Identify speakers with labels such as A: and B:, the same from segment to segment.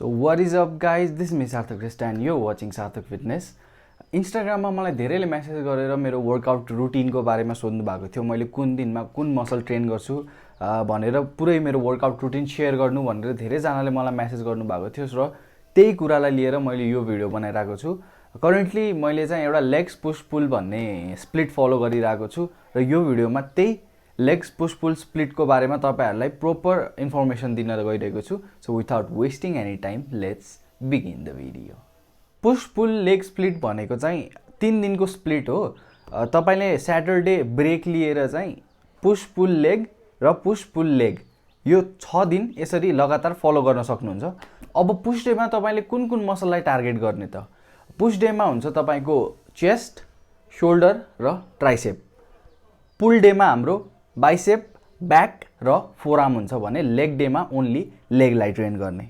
A: So what is up guys, this is me SARTHAK and you're watching SARTHAK Fitness. इन्स्टाग्राममा मलाई धेरैले message गरेर मेरो वर्कआउट रुटिनको बारेमा सोध्नु भएको थियो। मैले कुन दिनमा कुन मसल ट्रेन गर्छु भनेर पुरै मेरो वर्कआउट रुटिन शेयर गर्नु भनेर धेरै जनाले मलाई मेसेज गर्नु भएको थियो र त्यही कुरालाई लिएर मैले यो भिडियो बनाइरहेको छु। करेन्टली मैले चाहिँ एउटा लेग्स पुश पुल भन्ने स्प्लिट फलो गरिरहेको छु र यो भिडियोमा त्यही लेग्स पुश पुल स्प्लिटको बारेमा तपाईहरुलाई प्रोपर इन्फर्मेसन दिन गइरहेको छु। So without wasting any time let's begin the video. Push pull leg split भनेको चाहिँ 3 दिनको स्प्लिट हो। तपाईले सैटरडे ब्रेक लिएर चाहिँ पुश पुल लेग र पुश पुल लेग यो 6 दिन यसरी लगातार फलो गर्न सक्नुहुन्छ। अब पुश डेमा तपाईले कुन कुन मसललाई टार्गेट गर्ने त? पुश डेमा हुन्छ तपाईको चेस्ट, शोल्डर र ट्राइसेप। पुल डेमा हाम्रो बाइसेप, बैक र फोरआर्म हुन्छ भने लेग डेमा ओन्ली लेगलाई ट्रेन गर्ने।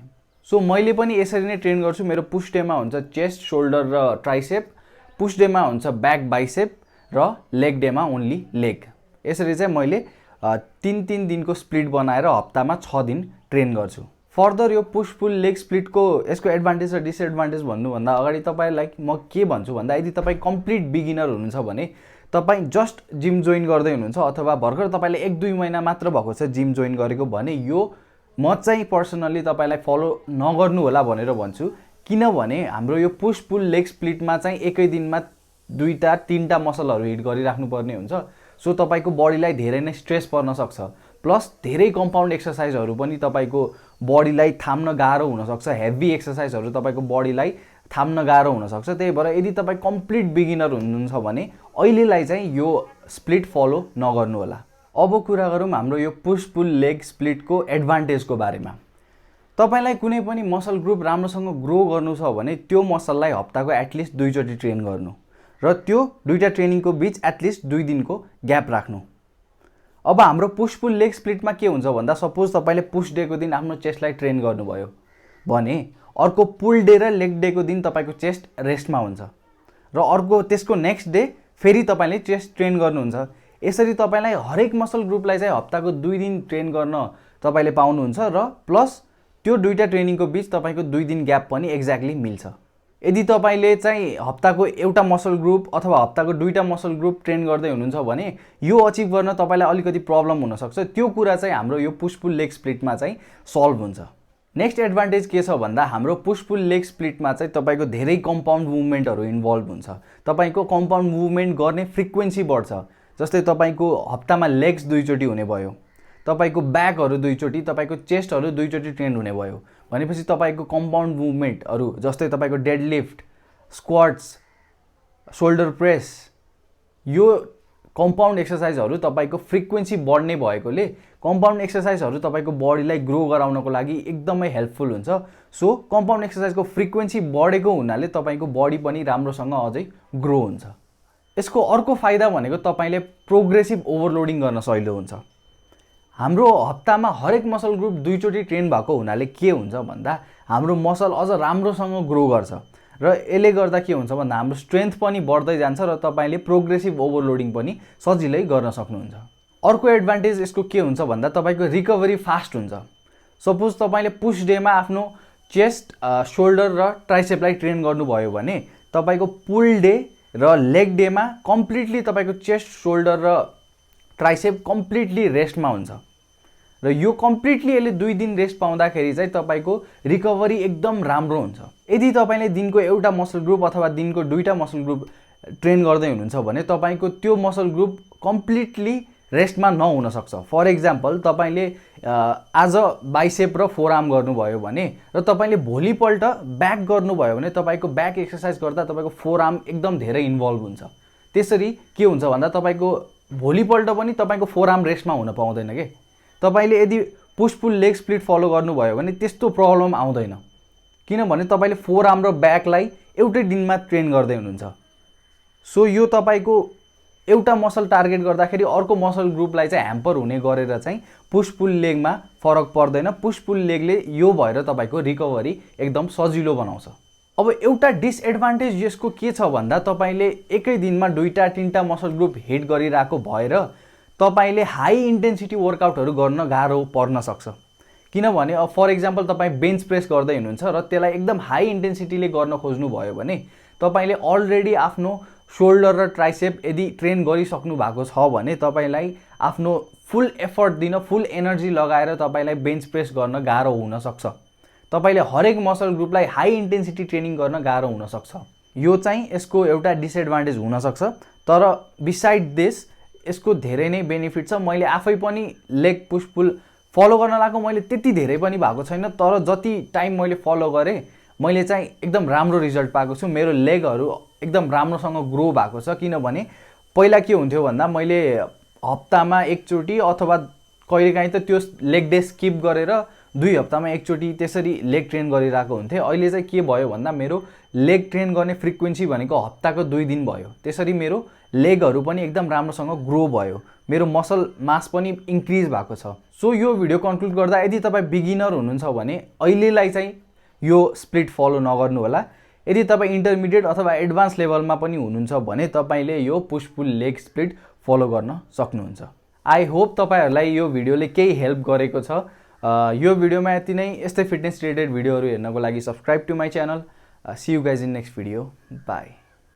A: सो मैले पनि यसरी नै ट्रेन गर्छु। मेरो पुश डेमा हुन्छ चेस्ट, शोल्डर र ट्राइसेप, पुश डेमा हुन्छ बैक, बाइसेप र लेग डेमा ओन्ली लेग। यसरी चाहिँ मैले 3 दिनको स्प्लिट बनाएर हप्तामा 6 दिन ट्रेन गर्छु। फर्दर यो पुश पुल लेग स्प्लिटको यसको एडभान्टेज र डिसएडभान्टेज भन्नुभन्दा अगाडि तपाईलाई म के भन्छु भन्दा यदि तपाई कम्प्लिट बिगिनर हुनुहुन्छ भने तपाई जस्ट जिम जोइन गर्दै हुनुहुन्छ अथवा भर्खर तपाईले 1-2 महिना मात्र भएको छ जिम जोइन गरेको भने यो म चाहिँ पर्सनली तपाईलाई फलो नगर्नु होला भनेर भन्छु। किनभने हाम्रो यो पुश पुल लेग स्प्लिटमा चाहिँ एकै दिनमा 2-3टा मसलहरु हिट गरिराख्नु पर्ने हुन्छ। सो तपाईको बडीलाई धेरै नै स्ट्रेस पर्न सक्छ। प्लस धेरै कम्पाउन्ड एक्सरसाइजहरु पनि तपाईको बडीलाई थाम्न गाह्रो हुन सक्छ। हेभी एक्सरसाइजहरु तपाईको बडीलाई थाम्न गाह्रो हुन सक्छ। त्यही भएर यदि तपाई कम्प्लिट बिगिनर हुनुहुन्छ भने अहिलेलाई चाहिँ यो स्प्लिट फलो नगर्नु होला। अब कुरा गरौँ हाम्रो यो पुश पुल लेग स्प्लिटको एडभान्टेजको बारेमा। तपाईलाई कुनै पनि मसल ग्रुप राम्रोसँग ग्रो गर्नु छ भने त्यो मसललाई हप्ताको एटलिस्ट 2 चोटी ट्रेन गर्नु र त्यो दुईटा ट्रेनिङको बीच एटलिस्ट 2 दिनको ग्याप राख्नु। अब हाम्रो पुश पुल लेग स्प्लिटमा के हुन्छ भन्दा सपोज तपाईले पुश डे को दिन आफ्नो चेस्टलाई ट्रेन गर्नुभयो भने अर्को पुल डे र लेग डे को दिन तपाईको चेस्ट रेस्टमा हुन्छ र अर्को त्यसको नेक्स्ट डे फेरि तपाईले चेस्ट ट्रेन गर्नुहुन्छ। यसरी तपाईलाई हरेक मसल ग्रुपलाई चाहिँ हप्ताको 2 दिन ट्रेन गर्न तपाईले पाउनुहुन्छ र प्लस त्यो दुईटा ट्रेनिङको बीच तपाईको 2 दिन ग्याप पनि एक्ज्याक्टली मिल्छ। यदि तपाईले चाहिँ हप्ताको एउटा मसल ग्रुप अथवा हप्ताको 2टा मसल ग्रुप ट्रेन गर्दै हुनुहुन्छ भने यो अचिभ गर्न तपाईलाई अलिकति प्रब्लम हुन सक्छ। त्यो कुरा चाहिँ हाम्रो यो पुश पुल लेग स्प्लिटमा चाहिँ सल्भ हुन्छ। नेक्स्ट एडभान्टेज के छ भन्दा हाम्रो पुश पुल लेग स्प्लिटमा चाहिँ तपाईको धेरै कम्पाउन्ड मुभमेन्टहरु इन्भल्भ हुन्छ। तपाईको कम्पाउन्ड मुभमेन्ट गर्ने फ्रिक्वेन्सी बढ्छ। जस्तै तपाईको हप्तामा लेग्स 2 चोटी हुने भयो, तपाईको ब्याकहरु 2 चोटी, तपाईको चेस्टहरु 2 चोटी ट्रेन हुने भयो भनेपछि तपाईको कम्पाउन्ड मुभमेन्टहरु जस्तै तपाईको डेडलिफ्ट, स्क्वाट्स, शोल्डर प्रेस यो कम्पाउन्ड एक्सरसाइजहरु तपाईको फ्रिक्वेन्सी बढ्ने भएकोले कम्पाउन्ड एक्सरसाइजहरु तपाईको बडीलाई ग्रो गराउनको लागि एकदमै हेल्पफुल हुन्छ। सो कम्पाउन्ड एक्सरसाइजको फ्रिक्वेन्सी बढेको हुनाले तपाईको बडी पनि राम्रोसँग अझै ग्रो हुन्छ। यसको अर्को फाइदा भनेको तपाईले प्रोग्रेसिभ ओभरलोडिङ गर्न सजिलो हुन्छ। हाम्रो हप्तामा हरेक मसल ग्रुप 2 चोटी ट्रेन भएको हुनाले के हुन्छ भन्दा हाम्रो मसल अझ राम्रोसँग ग्रो गर्छ र यसले गर्दा के हुन्छ भन्दा हाम्रो स्ट्रेन्थ पनि बढ्दै जान्छ र तपाईले प्रोग्रेसिभ ओभरलोडिङ पनि सजिलै गर्न सक्नुहुन्छ। अर्को एडभान्टेज यसको के हुन्छ भन्दा तपाईको रिकभरी फास्ट हुन्छ। सपोज तपाईले पुश डेमा आफ्नो चेस्ट, शोल्डर र ट्राइसेपलाई ट्रेन गर्नुभयो भने तपाईको पुल डे र लेग डेमा कम्प्लिटली तपाईको चेस्ट, शोल्डर र ट्राइसेप कम्प्लिटली रेस्टमा हुन्छ र यो कम्प्लिटली यसले 2 दिन रेस्ट पाउँदाखेरि चाहिँ तपाईको रिकभरी एकदम राम्रो हुन्छ। यदि तपाईले दिनको एउटा मसल ग्रुप अथवा दिनको 2टा मसल ग्रुप ट्रेन गर्दै हुनुहुन्छ भने तपाईको त्यो मसल ग्रुप कम्प्लिटली रेस्टमा नहुन सक्छ। फर एक्जाम्पल तपाईले आज बाइसेप र फोरआर्म गर्नुभयो भने र तपाईले भोलिपल्ट ब्याक गर्नुभयो भने तपाईको ब्याक एक्सरसाइज गर्दा तपाईको फोरआर्म एकदम धेरै इन्भल्भ हुन्छ। त्यसरी के हुन्छ भन्दा तपाईको भोलिपल्ट पनि तपाईको फोरआर्म रेस्टमा हुन पाउँदैन के। तपाईले यदि push pull leg split follow गर्नुभयो भने त्यस्तो प्रब्लम आउँदैन किनभने तपाईले फोरआर्म र ब्याकलाई एउटै दिनमा ट्रेन गर्दै हुनुहुन्छ। सो यो तपाईको एउटा मसल टार्गेट गर्दाखेरि अर्को मसल ग्रुपलाई चाहिँ ह्याम्पर हुने गरेर चाहिँ पुश पुल लेगमा फरक पर्दैन। पुश पुल लेगले यो भएर तपाईको रिकभरी एकदम सजिलो बनाउँछ। अब एउटा डिसएडभान्टेज यसको के छ भन्दा तपाईले एकै दिनमा 2-3टा मसल ग्रुप हिट गरिराको भएर तपाईले हाई इन्टेन्सिटी वर्कआउटहरु गर्न गाह्रो पर्न सक्छ। किनभने अब फर इक्जाम्पल तपाईँ बेन्च प्रेस गर्दै हुनुहुन्छ र त्यसलाई एकदम हाई इन्टेन्सिटीले गर्न खोज्नुभयो भने तपाईँले अलरेडी आफ्नो सोल्डर र ट्राइसेप यदि ट्रेन गरिसक्नु भएको छ भने तपाईँलाई आफ्नो फुल एफर्ट दिन, फुल एनर्जी लगाएर तपाईँलाई बेन्च प्रेस गर्न गाह्रो हुनसक्छ। तपाईँले हरेक मसल ग्रुपलाई हाई इन्टेन्सिटी ट्रेनिङ गर्न गाह्रो हुनसक्छ। यो चाहिँ यसको एउटा डिसएडभान्टेज हुनसक्छ। तर बिसाइड दिस यसको धेरै नै बेनिफिट छ। मैले आफै पनि लेग पुश पुल फलो गर्न लागेको मैले त्यति धेरै पनि भएको छैन, तर जति टाइम मैले फलो गरेँ मैले चाहिँ एकदम राम्रो रिजल्ट पाएको छु। मेरो लेगहरू एकदम राम्रोसँग ग्रो भएको छ। किनभने पहिला के हुन्थ्यो भन्दा मैले हप्तामा एकचोटि अथवा कहिलेकाहीँ त त्यो लेग डे स्किप गरेर 2 हप्तामा एकचोटि त्यसरी लेग ट्रेन गरिरहेको हुन्थेँ। अहिले चाहिँ के भयो भन्दा मेरो लेग ट्रेन गर्ने फ्रिक्वेन्सी भनेको हप्ताको 2 दिन भयो। त्यसरी मेरो लेगहरू पनि एकदम राम्रोसँग ग्रो भयो, मेरो मसल मास पनि इन्क्रिज भएको छ। सो यो भिडियो कन्क्लुड गर्दा यदि तपाईँ बिगिनर हुनुहुन्छ भने अहिलेलाई चाहिँ यो स्प्लिट फलो नगर्नु होला। यदि तपाईँ इन्टरमिडिएट अथवा एडभान्स लेभलमा पनि हुनुहुन्छ भने तपाईँले यो push pull leg split follow गर्न सक्नुहुन्छ। आई होप तपाईँहरूलाई यो भिडियोले केही हेल्प गरेको छ। यो भिडियोमा यति नै। यस्तै फिटनेस रिलेटेड भिडियोहरू हेर्नको लागि subscribe to my channel. See you guys in next video. By.